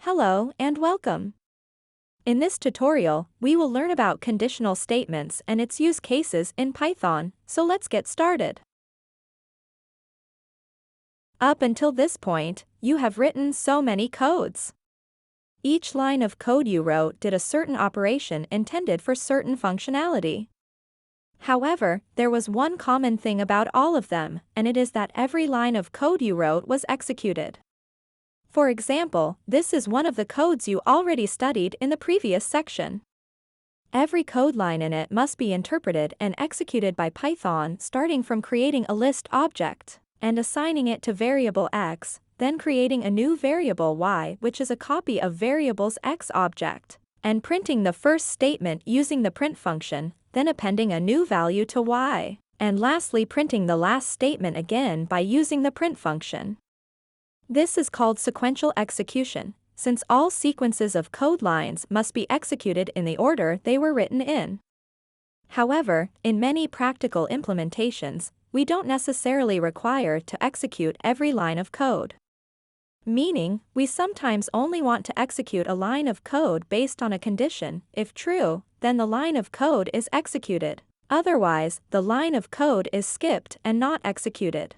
Hello and welcome. In this tutorial, we will learn about conditional statements and its use cases in Python, so let's get started. Up until this point, you have written so many codes. Each line of code you wrote did a certain operation intended for certain functionality. However, there was one common thing about all of them, and it is that every line of code you wrote was executed. For example, this is one of the codes you already studied in the previous section. Every code line in it must be interpreted and executed by Python, starting from creating a list object and assigning it to variable x, then creating a new variable y, which is a copy of variable's x object, and printing the first statement using the print function, then appending a new value to y, and lastly printing the last statement again by using the print function. This is called sequential execution, since all sequences of code lines must be executed in the order they were written in. However, in many practical implementations, we don't necessarily require to execute every line of code. Meaning, we sometimes only want to execute a line of code based on a condition. If true, then the line of code is executed. Otherwise, the line of code is skipped and not executed.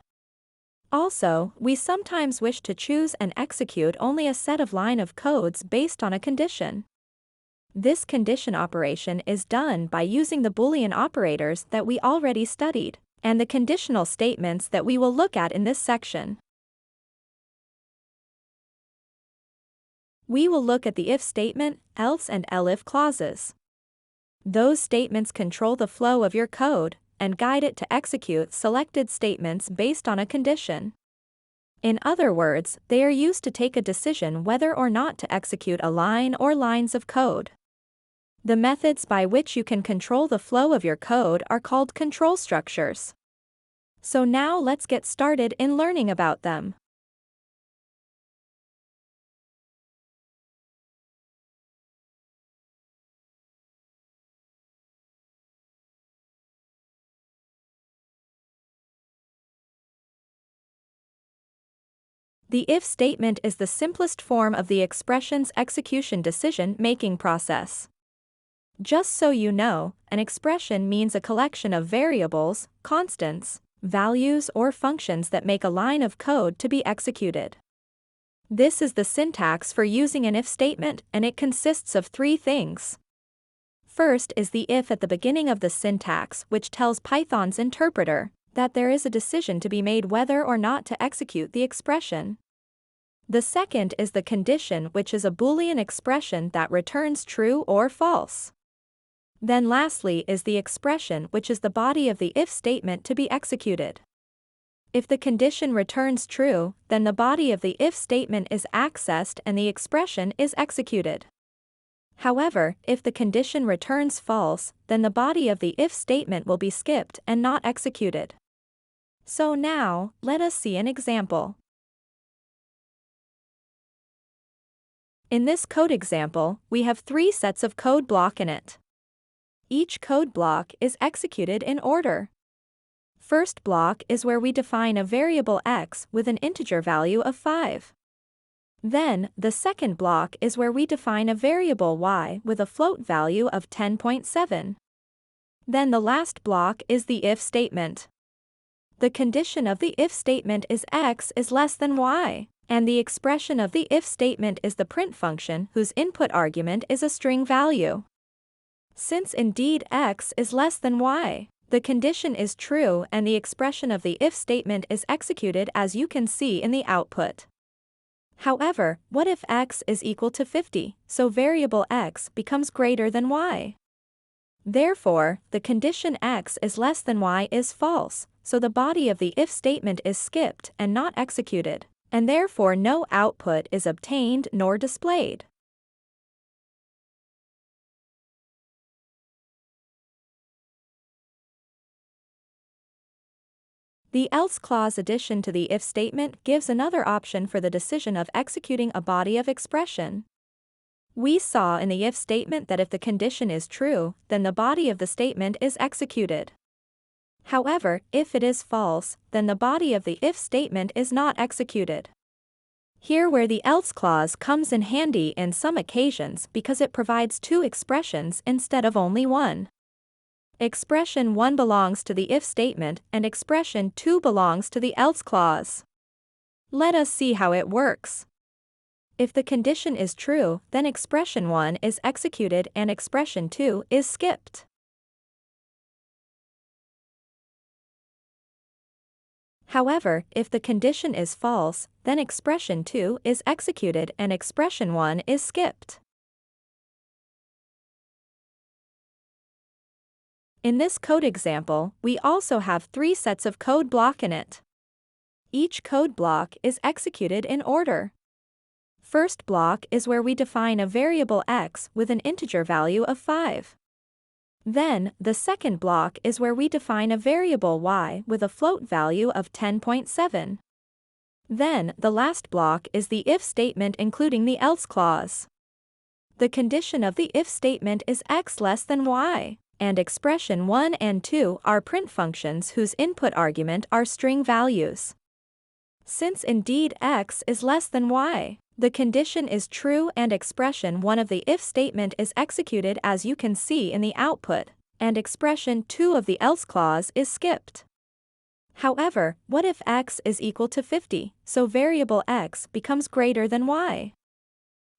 Also, we sometimes wish to choose and execute only a set of line of codes based on a condition. This condition operation is done by using the Boolean operators that we already studied, and the conditional statements that we will look at in this section. We will look at the if statement, else and elif clauses. Those statements control the flow of your code and guide it to execute selected statements based on a condition. In other words, they are used to take a decision whether or not to execute a line or lines of code. The methods by which you can control the flow of your code are called control structures. So now let's get started in learning about them. The if statement is the simplest form of the expression's execution decision-making process. Just so you know, an expression means a collection of variables, constants, values or functions that make a line of code to be executed. This is the syntax for using an if statement, and it consists of three things. First is the if at the beginning of the syntax, which tells Python's interpreter that there is a decision to be made whether or not to execute the expression. The second is the condition, which is a Boolean expression that returns true or false. Then lastly is the expression, which is the body of the if statement to be executed. If the condition returns true, then the body of the if statement is accessed and the expression is executed. However, if the condition returns false, then the body of the if statement will be skipped and not executed. So now, let us see an example. In this code example, we have three sets of code block in it. Each code block is executed in order. First block is where we define a variable x with an integer value of 5. Then, the second block is where we define a variable y with a float value of 10.7. Then the last block is the if statement. The condition of the if statement is x is less than y, and the expression of the if statement is the print function whose input argument is a string value. Since indeed x is less than y, the condition is true and the expression of the if statement is executed as you can see in the output. However, what if x is equal to 50, so variable x becomes greater than y? Therefore, the condition x is less than y is false, so the body of the if statement is skipped and not executed, and therefore no output is obtained nor displayed. The else clause addition to the if statement gives another option for the decision of executing a body of expression. We saw in the if statement that if the condition is true, then the body of the statement is executed. However, if it is false, then the body of the if statement is not executed. Here where the else clause comes in handy in some occasions because it provides two expressions instead of only one. Expression 1 belongs to the if statement and expression 2 belongs to the else clause. Let us see how it works. If the condition is true, then expression 1 is executed and expression 2 is skipped. However, if the condition is false, then expression 2 is executed and expression 1 is skipped. In this code example, we also have 3 sets of code block in it. Each code block is executed in order. First block is where we define a variable x with an integer value of 5. Then, the second block is where we define a variable y with a float value of 10.7. Then, the last block is the if statement including the else clause. The condition of the if statement is x less than y, and expression 1 and 2 are print functions whose input argument are string values. Since indeed x is less than y, the condition is true and expression 1 of the if statement is executed as you can see in the output, and expression 2 of the else clause is skipped. However, what if x is equal to 50, so variable x becomes greater than y?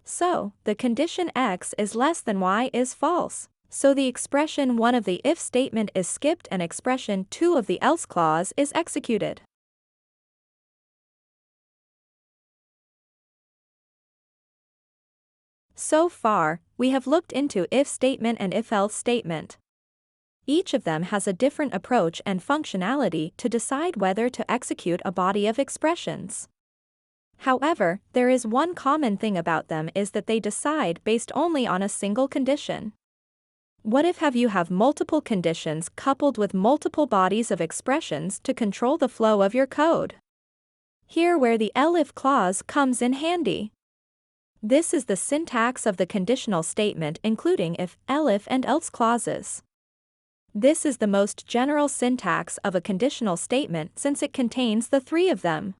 So, the condition x is less than y is false, so the expression 1 of the if statement is skipped and expression 2 of the else clause is executed. So far, we have looked into if statement and if-else statement. Each of them has a different approach and functionality to decide whether to execute a body of expressions. However, there is one common thing about them is that they decide based only on a single condition. What if you have multiple conditions coupled with multiple bodies of expressions to control the flow of your code? Here where the elif clause comes in handy. This is the syntax of the conditional statement including if, elif and else clauses. This is the most general syntax of a conditional statement since it contains the 3 of them.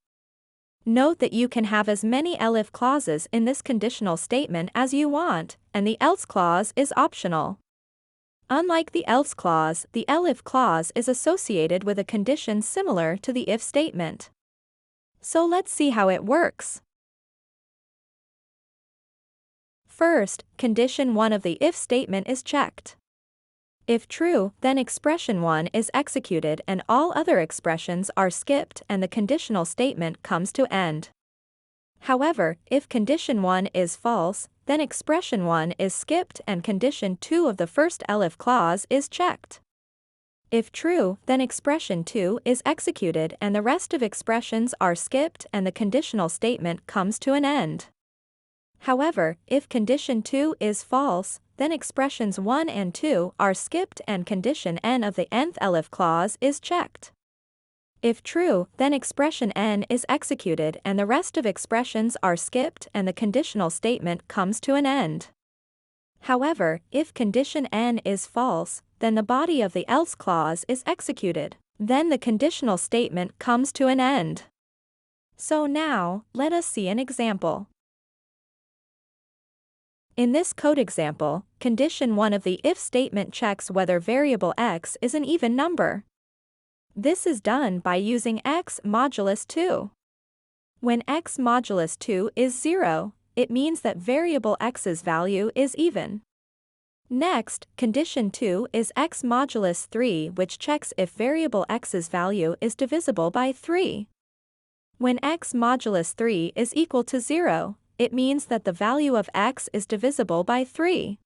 Note that you can have as many elif clauses in this conditional statement as you want, and the else clause is optional. Unlike the else clause, the elif clause is associated with a condition similar to the if statement. So let's see how it works. First, condition 1 of the if statement is checked. If true, then expression 1 is executed and all other expressions are skipped and the conditional statement comes to end. However, if condition 1 is false, then expression 1 is skipped and condition 2 of the first elif clause is checked. If true, then expression 2 is executed and the rest of expressions are skipped and the conditional statement comes to an end. However, if condition 2 is false, then expressions 1 and 2 are skipped and condition n of the nth elif clause is checked. If true, then expression n is executed and the rest of expressions are skipped and the conditional statement comes to an end. However, if condition n is false, then the body of the else clause is executed, then the conditional statement comes to an end. So now, let us see an example. In this code example, condition 1 of the if statement checks whether variable x is an even number. This is done by using x modulus 2. When x modulus 2 is 0, it means that variable x's value is even. Next, condition 2 is x modulus 3, which checks if variable x's value is divisible by 3. When x modulus 3 is equal to 0, it means that the value of x is divisible by 3.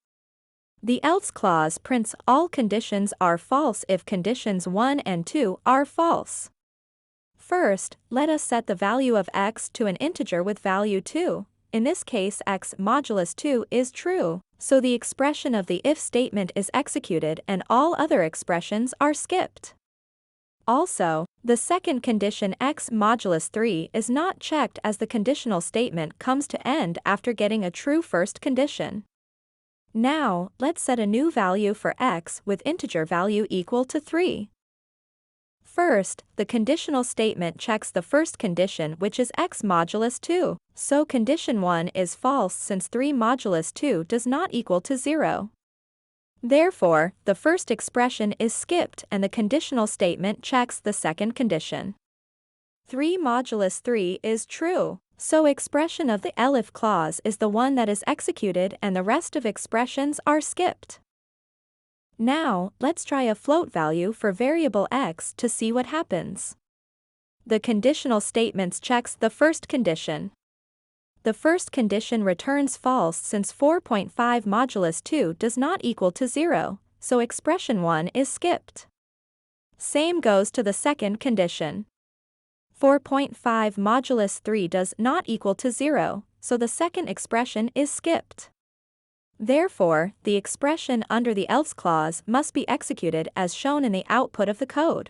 The else clause prints all conditions are false if conditions 1 and 2 are false. First, let us set the value of x to an integer with value 2. In this case, x modulus 2 is true, so the expression of the if statement is executed and all other expressions are skipped. Also, the second condition x modulus 3 is not checked as the conditional statement comes to end after getting a true first condition. Now, let's set a new value for x with integer value equal to 3. First, the conditional statement checks the first condition, which is x modulus 2. So condition 1 is false since 3 modulus 2 does not equal to 0. Therefore, the first expression is skipped and the conditional statement checks the second condition. 3 modulus 3 is true, so expression of the elif clause is the one that is executed and the rest of expressions are skipped. Now, let's try a float value for variable x to see what happens. The conditional statements checks the first condition. The first condition returns false since 4.5 modulus 2 does not equal to 0, so expression 1 is skipped. Same goes to the second condition. 4.5 modulus 3 does not equal to 0, so the second expression is skipped. Therefore, the expression under the else clause must be executed as shown in the output of the code.